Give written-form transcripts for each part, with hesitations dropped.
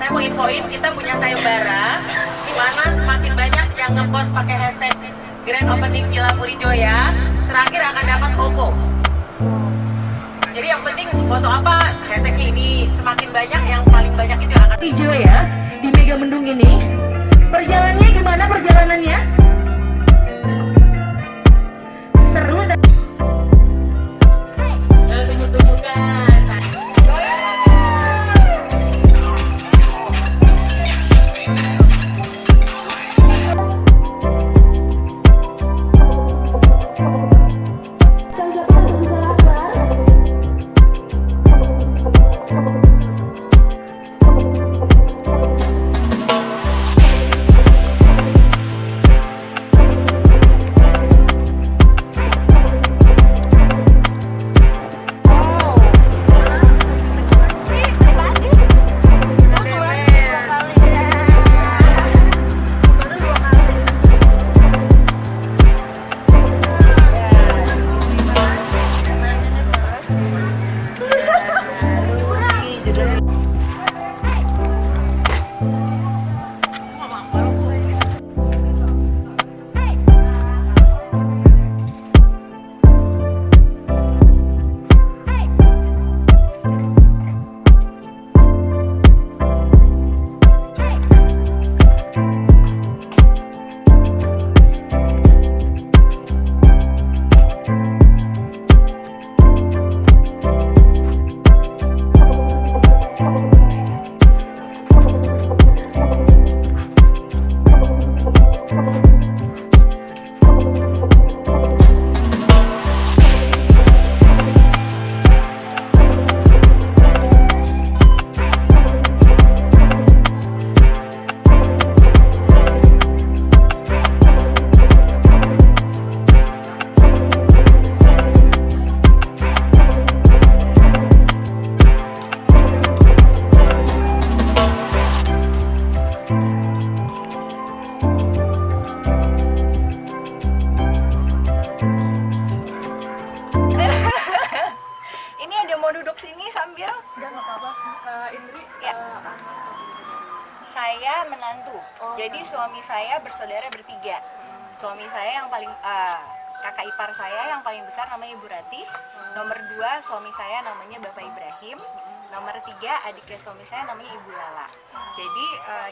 Saya mau infoin kita punya sayembara, di mana semakin banyak yang ngepost pakai hashtag Grand Opening Villa Purijoya, terakhir akan dapat Oppo. Jadi yang penting foto apa, hashtagnya ini, semakin banyak yang paling banyak itu akan Purijoya di Mega Mendung ini. Perjalanannya gimana perjalanannya? Seru dan tunjuk-tunjukkan. Saya menantu, jadi suami saya bersaudara bertiga. Suami saya yang paling kakak ipar saya yang paling besar namanya Ibu Ratih. Nomor 2 suami saya namanya Bapak Ibrahim. Nomor 3 adiknya suami saya namanya Ibu Lala. Jadi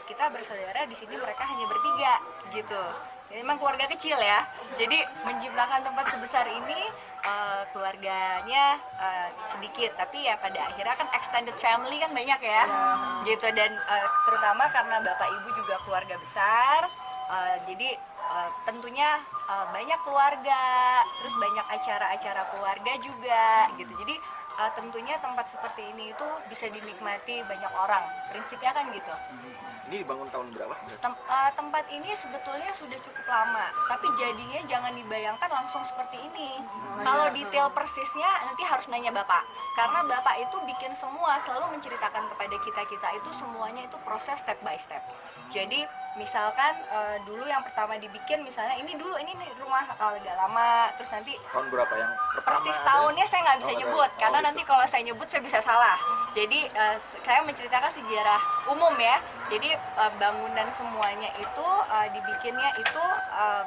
kita bersaudara di sini mereka hanya bertiga gitu. Jadi, memang keluarga kecil ya. Jadi menjimlahkan tempat sebesar ini keluarganya sedikit, tapi ya pada akhirnya kan extended family kan banyak ya, gitu. Dan terutama karena bapak ibu juga keluarga besar, jadi tentunya banyak keluarga, terus banyak acara-acara keluarga juga, gitu. Jadi tentunya tempat seperti ini itu bisa dinikmati banyak orang, prinsipnya kan gitu. Ini dibangun tahun berapa? Tempat ini sebetulnya sudah cukup lama, tapi jadinya jangan dibayangkan langsung seperti ini. Kalau detail persisnya nanti harus nanya bapak, karena bapak itu bikin semua, selalu menceritakan kepada kita itu semuanya itu proses step by step. Jadi misalkan dulu yang pertama dibikin, misalnya ini rumah agak lama, terus nanti tahun berapa yang pertama? Persis tahunnya saya nggak bisa nyebut, karena gitu. nanti kalau saya nyebut saya bisa salah. Jadi saya menceritakan sejarah umum ya. Jadi bangunan semuanya itu dibikinnya itu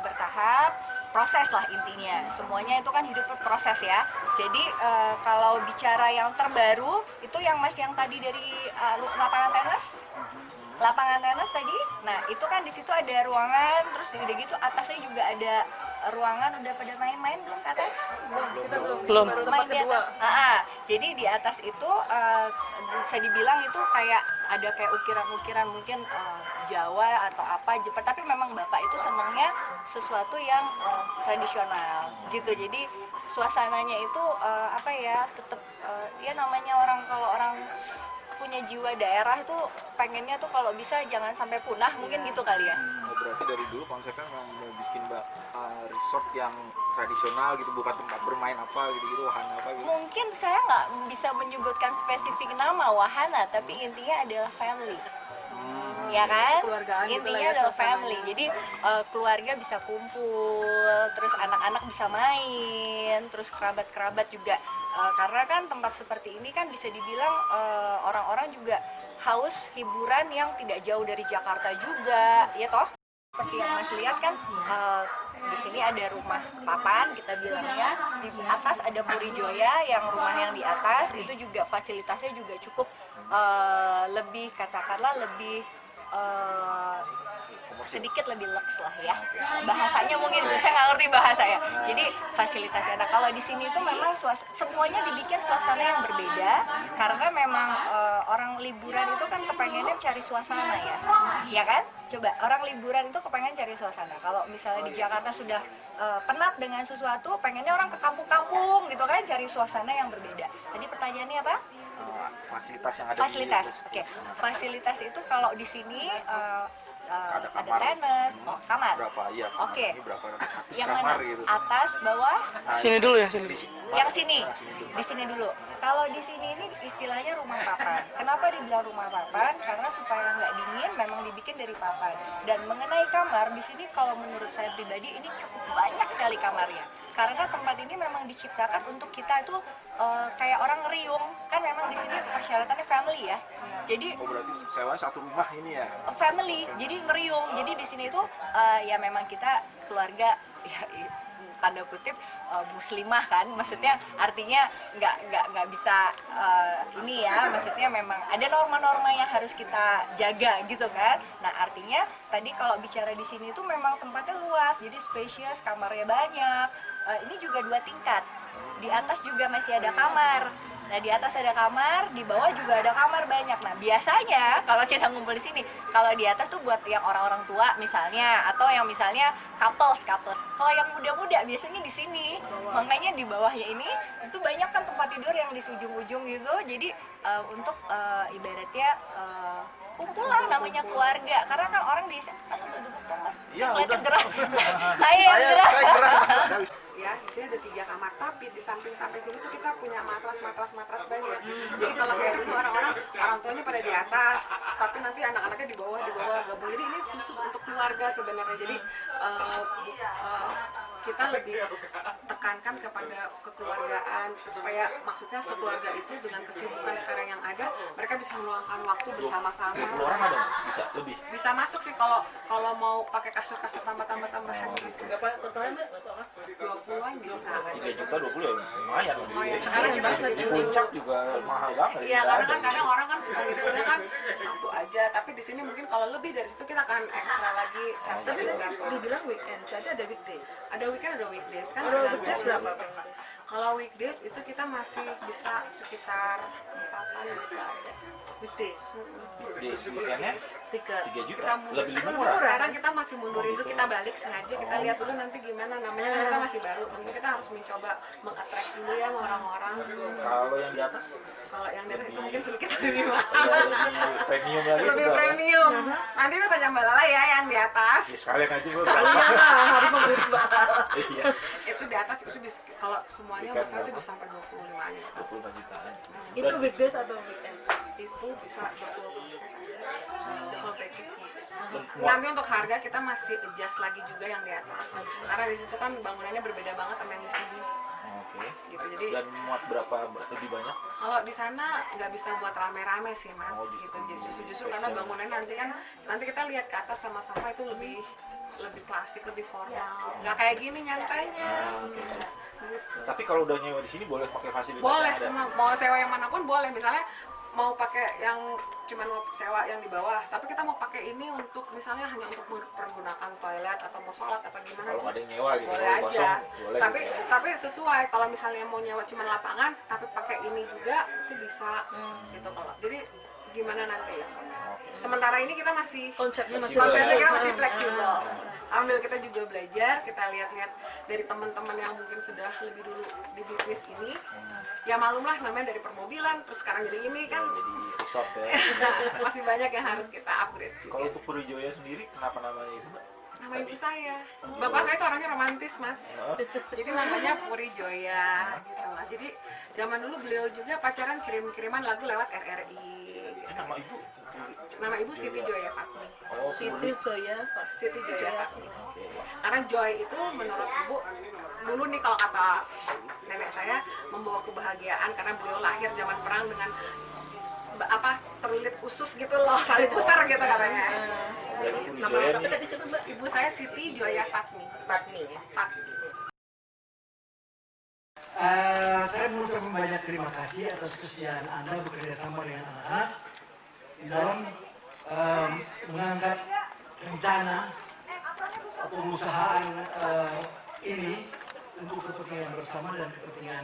bertahap, proses lah intinya. Semuanya itu kan hidup proses ya. Jadi kalau bicara yang terbaru itu yang tadi dari lapangan tenis. Lapangan tenis tadi, nah itu kan di situ ada ruangan, terus udah gitu atasnya juga ada ruangan. Udah pada main-main belum ke atas? Belum. Baru tempat kedua. Jadi di atas itu bisa dibilang itu kayak ada kayak ukiran-ukiran mungkin Jawa atau apa, tapi memang bapak itu senangnya sesuatu yang tradisional gitu. Jadi suasananya itu tetap dia namanya kalau orang punya jiwa daerah itu pengennya tuh kalau bisa jangan sampai punah, mungkin gitu kali ya. Berarti dari dulu konsepnya memang mau bikin resort yang tradisional gitu, bukan tempat bermain apa gitu, wahana apa gitu. Mungkin saya nggak bisa menyebutkan spesifik nama wahana, tapi intinya adalah family. ya kan? Kekeluargaan gitu lah Intinya ya, adalah suasananya. family. Jadi keluarga bisa kumpul, terus anak-anak bisa main, terus kerabat-kerabat juga. Karena kan tempat seperti ini kan bisa dibilang orang-orang juga haus hiburan yang tidak jauh dari Jakarta juga, ya toh? Seperti yang Mas lihat kan, di sini ada rumah papan kita bilangnya, di atas ada Puri Joya yang rumah yang di atas itu juga fasilitasnya juga cukup lebih katakanlah lebih sedikit lebih lux lah ya, bahasanya mungkin saya nggak ngerti bahasa ya. Jadi fasilitasnya, nah kalau di sini itu memang semuanya dibikin suasana yang berbeda karena memang orang liburan itu kan kepengennya cari suasana ya kan? Coba orang liburan itu kepengen cari suasana. Kalau misalnya di Jakarta sudah penat dengan sesuatu, pengennya orang ke kampung-kampung gitu kan, cari suasana yang berbeda. Tadi pertanyaannya apa? Fasilitas yang ada Fasilitas, di oke. Fasilitas itu kalau di sini ada ada kamar. tenis, kamar. Berapa ya? Oke. Ini berapa ratus Yang kamar mana? gitu. Atas, bawah, Sini dulu ya, sini. yang sini. Nah, sini dulu. Di sini dulu. Kalau di sini ini istilahnya rumah papan. Kenapa dibilang rumah papan? Karena supaya nggak dingin, memang dibikin dari papan. Dan mengenai kamar, di sini kalau menurut saya pribadi ini cukup banyak sekali kamarnya. Karena tempat ini memang diciptakan untuk kita itu kayak orang ngeriung. Kan memang di sini persyaratannya family ya. Jadi Oh berarti sewanya satu rumah ini ya? family, jadi ngeriung. Jadi di sini tuh ya memang kita keluarga ya tanda kutip muslimah kan, maksudnya artinya nggak bisa ini ya, maksudnya memang ada norma-norma yang harus kita jaga gitu kan. Nah artinya tadi kalau bicara di sini tuh memang tempatnya luas, jadi spacious, kamarnya banyak. Ini juga 2 tingkat, di atas juga masih ada kamar. Nah di atas ada kamar, di bawah juga ada kamar banyak. Nah biasanya kalau kita ngumpul di sini, kalau di atas tuh buat yang orang-orang tua misalnya, atau yang misalnya couples. Kalau yang muda-muda biasanya di sini. Makanya di bawahnya ini itu banyak kan tempat tidur yang di ujung-ujung gitu. Jadi untuk ibaratnya kumpul lah namanya keluarga. Karena kan orang di Mas udah duduk kan Mas? Iya, Saya udah. gerak. Saya yang gerak. Saya gerak. Ya, di sini ada 3 kamar, tapi di samping-samping sini tuh kita punya matras banyak. Jadi kalau kayak dulu orang tuanya pada di atas, tapi nanti anak-anaknya di bawah gabung. Jadi ini khusus untuk keluarga sebenarnya. Jadi kita lebih tekankan kepada kekeluargaan supaya maksudnya sekeluarga itu dengan kesibukan sekarang yang ada, mereka bisa meluangkan waktu bersama-sama. Orang ada bisa lebih. Bisa masuk sih kalau mau pakai kasur-kasur tambahan gitu. Berapa totalnya, Mbak? 20-an bisa. 3 juta 20 ya lumayan. Lumayan. Sekarang juga Di puncak juga mahal banget. Iya, karena kan kadang orang kan suka ngitungnya kan satu aja, tapi di sini mungkin kalau lebih dari situ kita akan ekstra lagi Tapi charge berapa. dibilang weekend, jadi ada weekdays. Ada weekend, ada weekdays kan. Kalau tergantung. weekdays berapa? Kalau weekdays itu kita masih bisa sekitar 4-an gitu ada. Weekdays. Di weekendnya 3 juta, Kita mundur. lebih murah. Sekarang kita masih mundurin dulu, kita balik sengaja, kita lihat dulu nanti gimana, namanya kan kita masih baru, tentu kita harus mencoba mengattract dulu ya sama orang-orang. Kalau yang di atas Kalau yang dari itu mungkin sedikit lebih mahal. ya lebih premium lagi. Lebih berapa? premium. Nanti kita tanya Mbak Lala ya yang di atas. Ya, sekalian aja gue Kalian lah harus membeli Iya. Itu di atas itu bisa, kalau semuanya menurut saya itu bisa sampai 25-an di atas. 25 jutaan. Itu weekdays atau weekend? Itu bisa 20 double package. Muat. Nanti untuk harga kita masih adjust lagi juga yang di atas. Karena di situ kan bangunannya berbeda banget sama yang di sini. Oke. Gitu. Jadi Dan muat berapa lebih banyak? kalau di sana nggak bisa buat rame-rame sih Mas. Oh, Gitu. justru Jadi justru karena bangunannya nanti kita lihat ke atas sama-sama itu lebih klasik, lebih formal. Nggak kayak gini nyantainya. Oke. Tapi kalau udah nyewa di sini boleh pakai fasilitas Boleh yang ada? semua, mau sewa yang manapun boleh. Misalnya mau pakai yang cuma mau sewa yang di bawah, tapi kita mau pakai ini untuk misalnya hanya untuk pergunakan toilet atau mau sholat apa gimana, Kalau itu nggak ada yang nyewa gitu, boleh kalau aja. kosong boleh Tapi gitu ya. tapi sesuai, kalau misalnya mau nyewa cuma lapangan tapi pakai ini juga itu bisa gitu. Kalau jadi gimana nanti ya. Sementara ini kita masih Konsepnya masih konsepnya kita masih Ah. fleksibel. Sambil kita juga belajar, kita lihat-lihat dari teman-teman yang mungkin sudah lebih dulu di bisnis ini. Ya malumlah namanya dari permobilan, terus sekarang jadi ini kan Jadi resort ya. masih banyak yang harus kita upgrade juga. Kalau untuk Puri Joya sendiri, kenapa namanya itu, Mbak? Nama ibu saya, bapak saya itu orangnya romantis Mas. Jadi namanya Puri Joya gitu lah. Jadi zaman dulu beliau juga pacaran kirim-kiriman lagu lewat RRI. Gitu. Nama ibu? Nama ibu Siti Joya Fatmi. Oh, Siti Zoya Fatmi. Siti Joya Fatmi. Karena joy itu menurut ibu dulu nih kalau kata nenek saya membawa kebahagiaan karena beliau lahir zaman perang dengan terlilit usus gitu loh, salib besar gitu katanya. Nama lengkapnya tadi siapa Mbak? Ibu saya Siti Joya Fatmi. Fatmi ya. Fatmi. Saya mengucapkan banyak terima kasih atas kesediaan Anda bekerja sama dengan anak-anak di dalam mengangkat rencana atau pengusahaan ini untuk kepentingan bersama dan kepentingan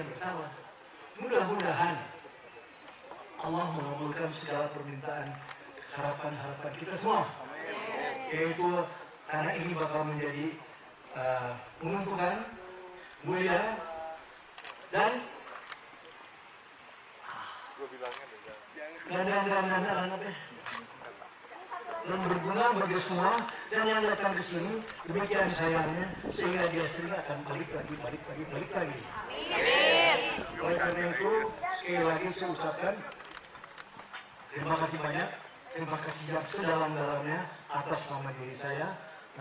bersama. Mudah-mudahan Allah mengabulkan segala permintaan harapan-harapan kita semua. Yaitu karena ini bakal menjadi menguntungkan, mulia, dan berguna bagi semua, dan yang datang ke sini demikian sayangnya sehingga dia sering akan balik lagi. Oleh karena itu sekali lagi saya ucapkan terima kasih banyak, terima kasih yang sedalam-dalamnya atas nama diri saya,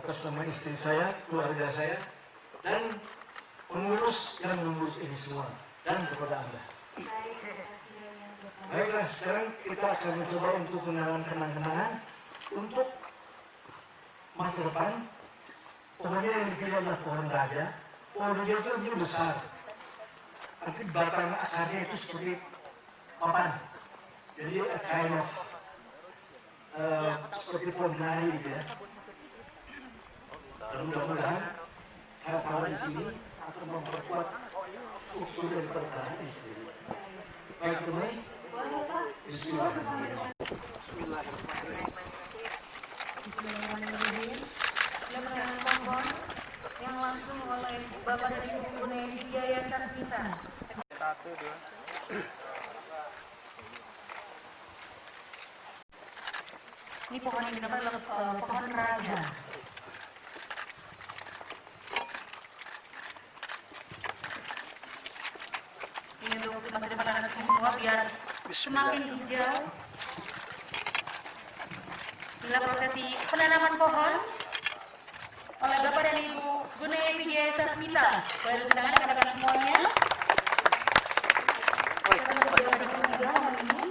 atas nama istri saya, keluarga saya, dan mengurus ini semua, dan kepada Anda. Baiklah, sekarang kita akan mencoba untuk menanam kenang-kenangan untuk masa depan. Pohonnya yang dipilih adalah pohon raja. Pohon raja itu lebih besar. Nanti batang akarnya itu seperti papan. Jadi kind of seperti pohon kenari gitu ya. Dan mudah-mudahan hal-hal di sini akan memperkuat struktur daripada tanah ini sendiri. Baik teman, Bismillahirrahmanirrahim. Bismillahirrahmanirrahim. Mohon yang langsung oleh Bapak dan Ibu Gunedi Jaya Sarjita. 1, 2. Ini pohon yang digunakan adalah pohon raja. Ini untuk masa depan anak semua biar semakin hijau. Inilah prosesi penanaman pohon oleh Bapak dan Ibu Gunedi Jaya Sarjita. Boleh tepuk tangan kepada semuanya. Kita berdoa di ketiga hari ini.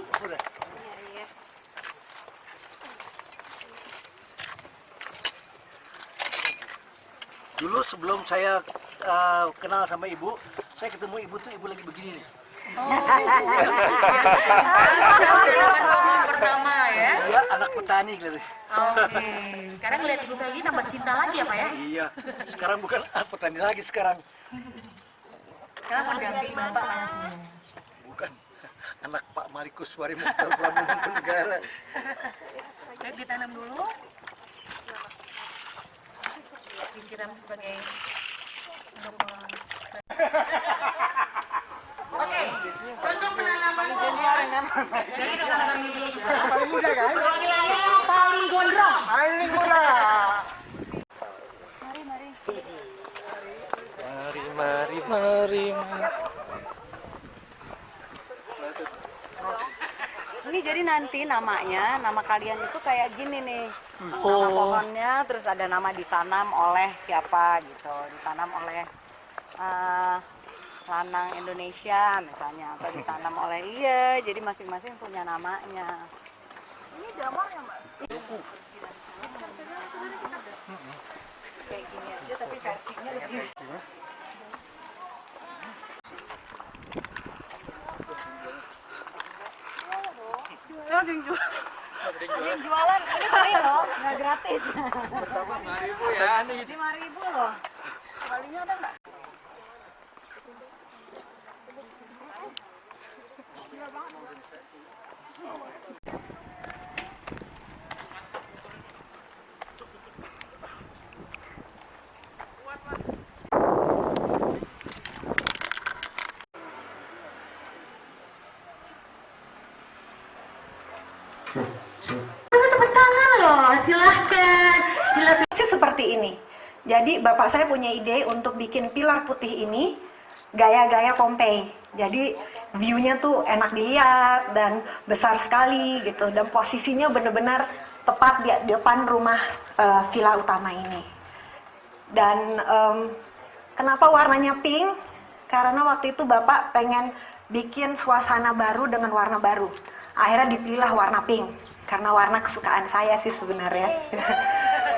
Dulu sebelum saya kenal sama ibu, saya ketemu ibu tuh ibu lagi begini nih. Pohon pertama ya. Dia anak petani gitu. Oke. Sekarang lihat ibu kayak gini tambah cinta lagi ya Pak ya? Iya. Sekarang bukan petani lagi sekarang. Sekarang pendamping Bapak kan? Bukan anak Pak Marikus Wari Mukhtar Pramuka Negara. Baik, ditanam dulu. Disiram sebagai Oke, untuk penanaman pohon, jadi kita tanam dulu. Paling muda kan? Laki-laki paling gondrong. Paling muda. Mari. Ini jadi nanti nama kalian itu kayak gini nih. Nama pohonnya, terus ada nama ditanam oleh siapa gitu. Ditanam oleh lanang Indonesia misalnya, atau ditanam oleh jadi masing-masing punya namanya. Ini jamur ya Mbak? Kayak gini aja tapi versinya lebih. Yang jualan ini free loh, nggak gratis. Pertama 5.000 ya. 5.000 loh. Kalinya ada nggak? Tepuk tangan loh, silahkan. Seperti ini. Jadi bapak saya punya ide untuk bikin pilar putih ini gaya-gaya Pompei. Jadi view-nya tuh enak dilihat dan besar sekali gitu, dan posisinya benar-benar tepat di depan rumah villa utama ini. Dan kenapa warnanya pink? Karena waktu itu Bapak pengen bikin suasana baru dengan warna baru. Akhirnya dipilihlah warna pink karena warna kesukaan saya sih sebenarnya.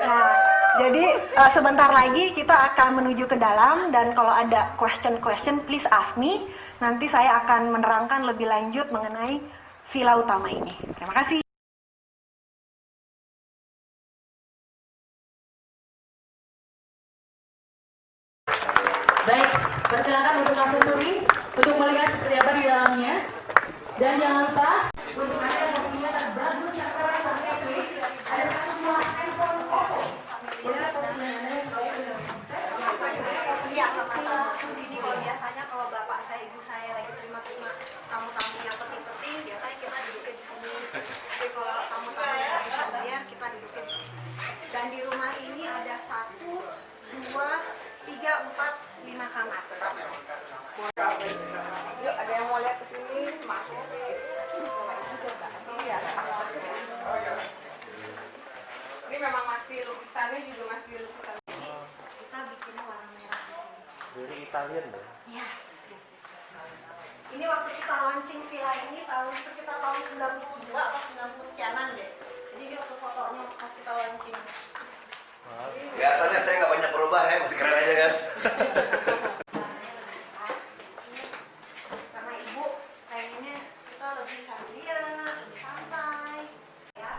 Nah, jadi sebentar lagi kita akan menuju ke dalam, dan kalau ada question please ask me. Nanti saya akan menerangkan lebih lanjut mengenai villa utama ini. Terima kasih. Baik, persilakan untuk langsung turun untuk melihat seperti apa di dalamnya. Dan jangan lupa untuk Anda yang punya bagus yang keren dan kece, ada satu buah iPhone Oppo. Iya, ini kalau biasanya kalau bapak saya, ibu saya lagi terima-terima tamu-tamu yang penting-penting, biasanya kita duduknya di sini. Tapi kalau tamu-tamu yang lagi familiar, kita duduknya di sini. Dan di rumah ini ada 1, 2, 3, 4, 5 kamar. Yuk, ada yang mau lihat ke sini? Maaf ya. Iya. Ini memang masih lukisannya juga masih lukisan. Kita bikinnya warna merah di sini. Dari Italian deh. Yes. Ini waktu kita launching villa ini sekitar tahun 92 atau 90 sekianan deh. Jadi ini waktu fotonya pas kita launching. Kelihatannya saya nggak banyak berubah ya, masih keren aja kan? Karena ibu pengennya kita lebih familiar, lebih santai, ya.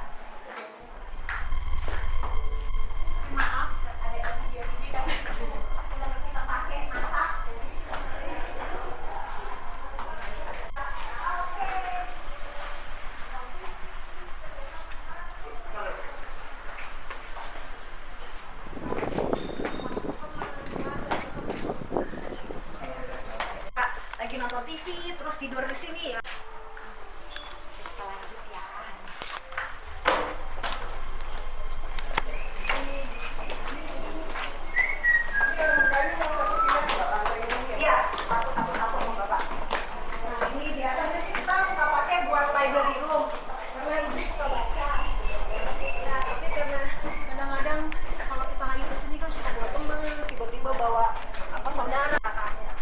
Maaf, ada biji-biji kan yang kita pakai masak. Lagi nonton TV terus tidur di sini ya. Kita lanjut ya. Iya, satu sama Bapak. Nah, ini biasanya sih kita suka pakai buat library room karena ibu suka baca. Nah, tapi karena kadang-kadang kalau kita lagi kesini kan suka bawa teman, tiba-tiba bawa saudara kakaknya.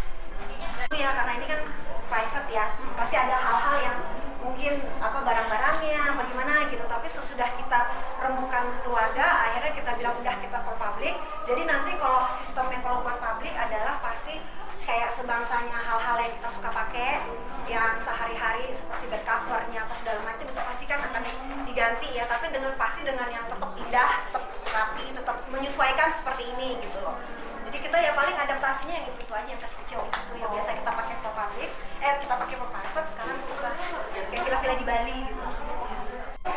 Itu ya, karena ini kan private ya, pasti ada hal-hal yang mungkin barang-barangnya apa gimana gitu, tapi sesudah kita rembukan keluarga, akhirnya kita bilang udah kita for public. Jadi nanti kalau sistemnya kalau buat public adalah pasti kayak sebangsanya hal-hal yang kita suka pakai yang sehari-hari seperti bed covernya apa segala macam, itu pasti kan akan diganti ya, tapi pasti dengan yang tetap indah, tetap rapi, tetap menyesuaikan seperti ini gitu loh. Jadi kita ya paling adaptasinya yang itu aja, yang kecil-kecil itu yang biasa kita pakai for public, kita pakai for private, sekarang kita kayak villa-villa di Bali gitu.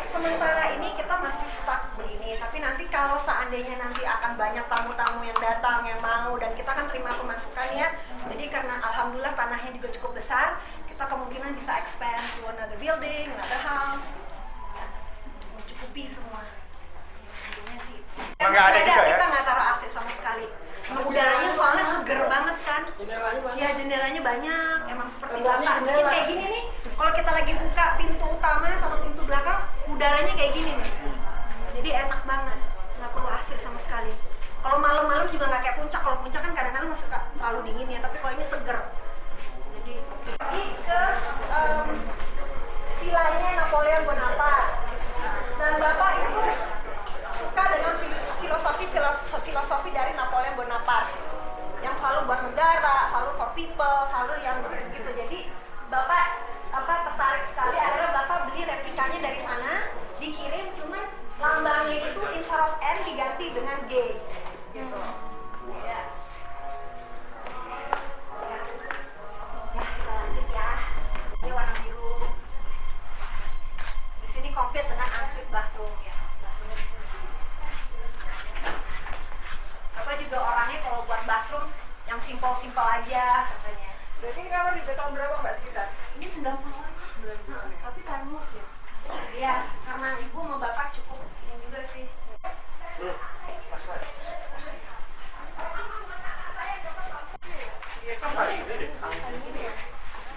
Sementara ini kita masih stuck begini, tapi nanti kalau seandainya nanti akan banyak tamu-tamu yang datang, yang mau, dan kita kan terima pemasukan ya, jadi karena alhamdulillah tanahnya juga cukup besar, kita kemungkinan bisa expand to another building, another house gitu. Ya, mencukupi semua. Intinya sih kita nggak taruh AC sama sekali. Emang udaranya soalnya seger banget kan. Ya, jendelanya banyak, emang seperti Bapak. Mungkin kayak gini nih, kalau kita lagi buka pintu utama sama pintu belakang, udaranya kayak gini nih. Jadi enak banget, nggak perlu AC sama sekali. Kalau malam-malam juga nggak kayak puncak. Kalau puncak kan kadang-kadang masih terlalu dingin ya, tapi kalau ini seger. Jadi ke villanya Napoleon Bonaparte. Dan Bapak itu suka dengan filosofi dari Napoleon Bonaparte yang selalu buat negara, selalu for people, selalu yang gitu. Jadi Bapak tertarik sekali, akhirnya Bapak beli replikanya dari sana, dikirim, cuman lambangnya itu instead of N diganti dengan G gitu. Ya. Ya, kita lanjut ya. Ini warna biru. Di sini komplit dengan ensuite bathroom ya. Bapak juga orangnya kalau buat bathroom yang simpel-simpel aja katanya. Berarti ini kamar di tahun berapa Mbak sekitar? Ini 90-an. Tapi timeless ya? Iya, karena ibu sama bapak cukup ini juga sih. Iya, kamar ini.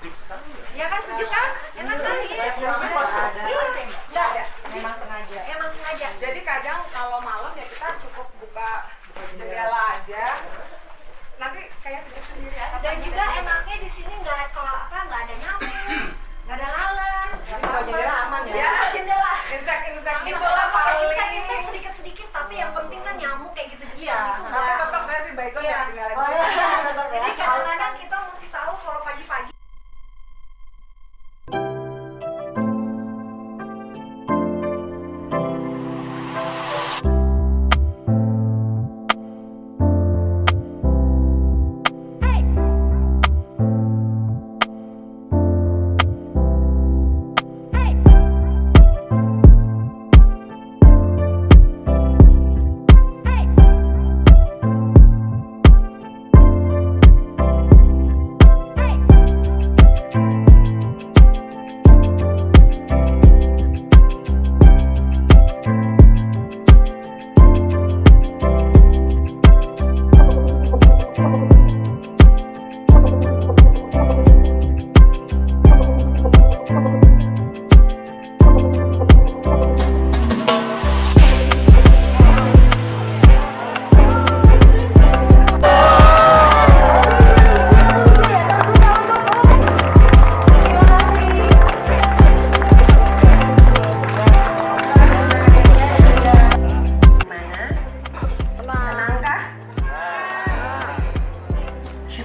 sejuk sekali ya. Ya kan sejuk kan? Enak kan? Iya. Memang sengaja. Emang sengaja. Jadi kadang kalau malam ya kita cukup buka jendela aja. Nanti kayak sejuk sendiri aja. Dan juga enaknya di sini nggak ada nyamuk, nggak ada lalat. Kalau jendela aman ya. Ya jendela. Insek-insek Ini gitu bola lah paling. insek-insek sedikit-sedikit, tapi yang penting kan nyamuk kayak gitu-gitu. Iya, Itu tapi nggak. tetap saya sih baiknya Iya. tinggalin. Oh, iya. Jadi kadang-kadang kita mesti tahu kalau pagi-pagi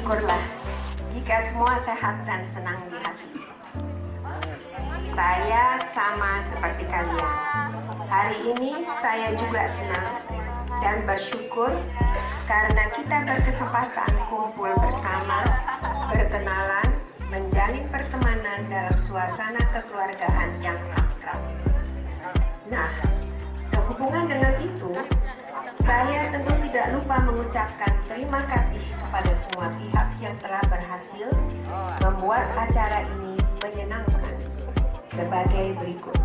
syukurlah jika semua sehat dan senang di hati. Saya sama seperti kalian. Hari ini saya juga senang dan bersyukur karena kita berkesempatan kumpul bersama, berkenalan, menjalin pertemanan dalam suasana kekeluargaan yang akrab. Nah, sehubungan dengan itu, saya tentu tidak lupa mengucapkan terima kasih kepada semua pihak yang telah berhasil membuat acara ini menyenangkan sebagai berikut.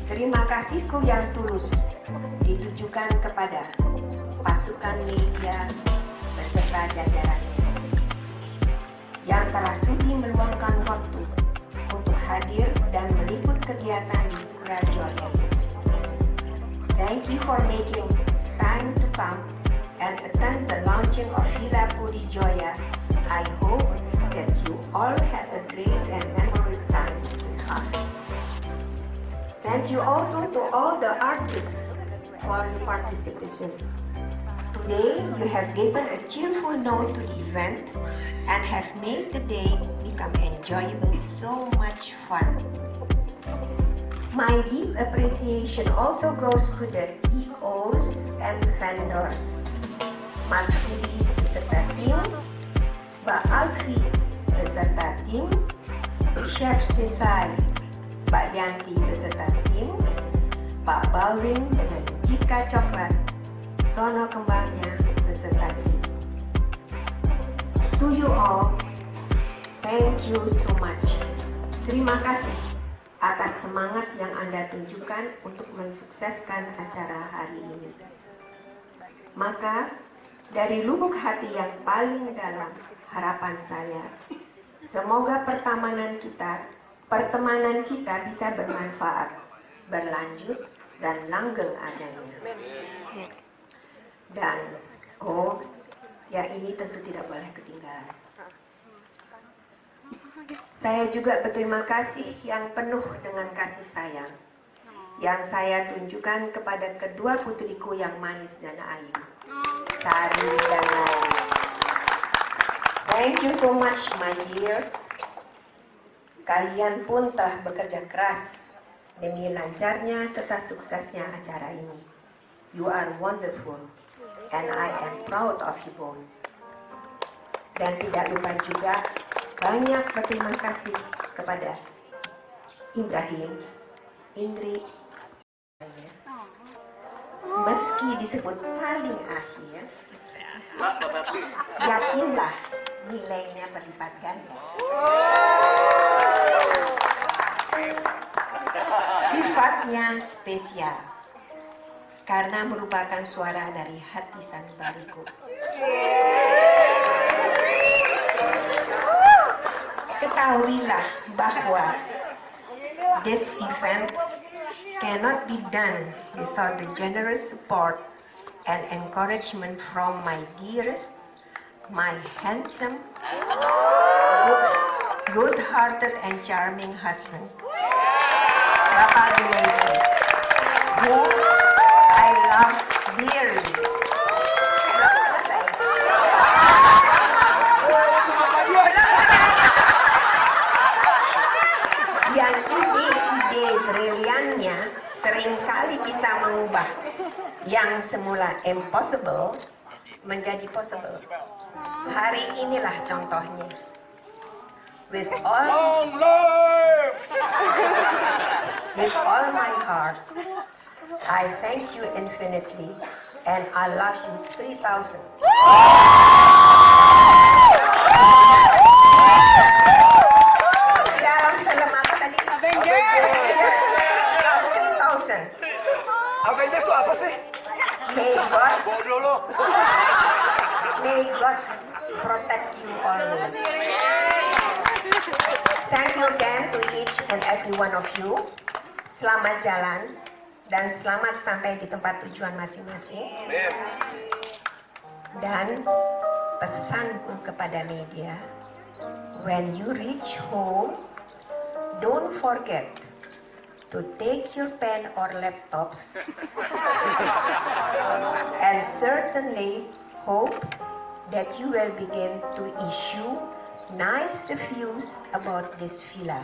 Terima kasihku yang tulus ditujukan kepada pasukan media beserta jajarannya yang telah sudi meluangkan waktu untuk hadir dan meliput kegiatan di Pura Jaya. Thank you for making time to come and attend the launching of Villa Puri Jaya. I hope that you all had a great and memorable time with us. Thank you also to all the artists for your participation. Today, you have given a cheerful note to the event and have made the day become enjoyable, so much fun. My deep appreciation also goes to the EOs and vendors, Mas Fudi beserta tim, Mbak Alfi beserta tim, Chef Sisai, Mbak Yanti beserta tim, Pak Balwin dengan Jika Coklat, Sono Kembangnya beserta tim. To you all, thank you so much. Terima kasih atas semangat yang Anda tunjukkan untuk mensukseskan acara hari ini. Maka, dari lubuk hati yang paling dalam, harapan saya, semoga pertemanan kita bisa bermanfaat, berlanjut, dan langgeng adanya. Dan, ini tentu tidak boleh ketinggalan. Saya juga berterima kasih yang penuh dengan kasih sayang yang saya tunjukkan kepada kedua putriku yang manis dan ayu, Sari dan Lali. Thank you so much, my dears. Kalian pun telah bekerja keras demi lancarnya serta suksesnya acara ini. You are wonderful, and I am proud of you both. Dan tidak lupa juga banyak berterima kasih kepada Ibrahim, Indri, meski disebut paling akhir, yakinlah nilainya berlipat ganda. Sifatnya spesial karena merupakan suara dari hati sanubariku. bahwa this event cannot be done without the generous support and encouragement from my dearest, my handsome, good-hearted and charming husband, Bapak Junaidy, whom I love dearly. Belum selesai. Yang ide-ide briliannya seringkali bisa mengubah yang semula impossible menjadi possible. Hari inilah contohnya. With all my heart, I thank you infinitely and I love you 3,000. Dalam film apa tadi? Avengers. 3,000. Avengers itu apa sih? May God protect you always. Thank you again to each and every one of you. Selamat jalan dan selamat sampai di tempat tujuan masing-masing. Dan pesanku kepada media, when you reach home, don't forget to take your pen or laptops and certainly hope that you will begin to issue nice reviews about this villa.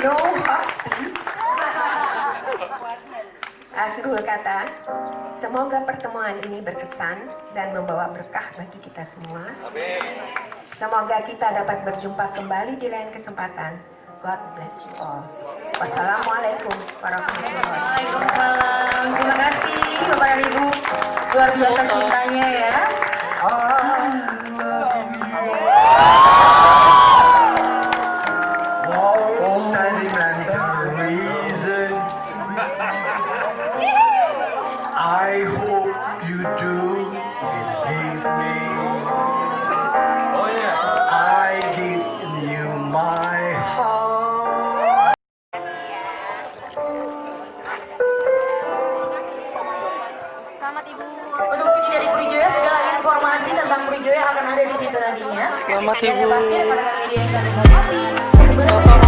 No horse please. Akhirul kata, semoga pertemuan ini berkesan dan membawa berkah bagi kita semua. Semoga kita dapat berjumpa kembali di lain kesempatan. God bless you all. Wassalamualaikum warahmatullahi wabarakatuh. Waalaikumsalam. Terima kasih Bapak dan Ibu. Luar biasa cintanya ya. For sentimental reason, I hope you do believe me. I give you my heart. Selamat Ibu. Untuk sini dari Purijoya, segala informasi tentang Purijoya akan ada di situ nantinya. Selamat, Dan yang Ibu. pasti rekan-rekan media yang kami hormati,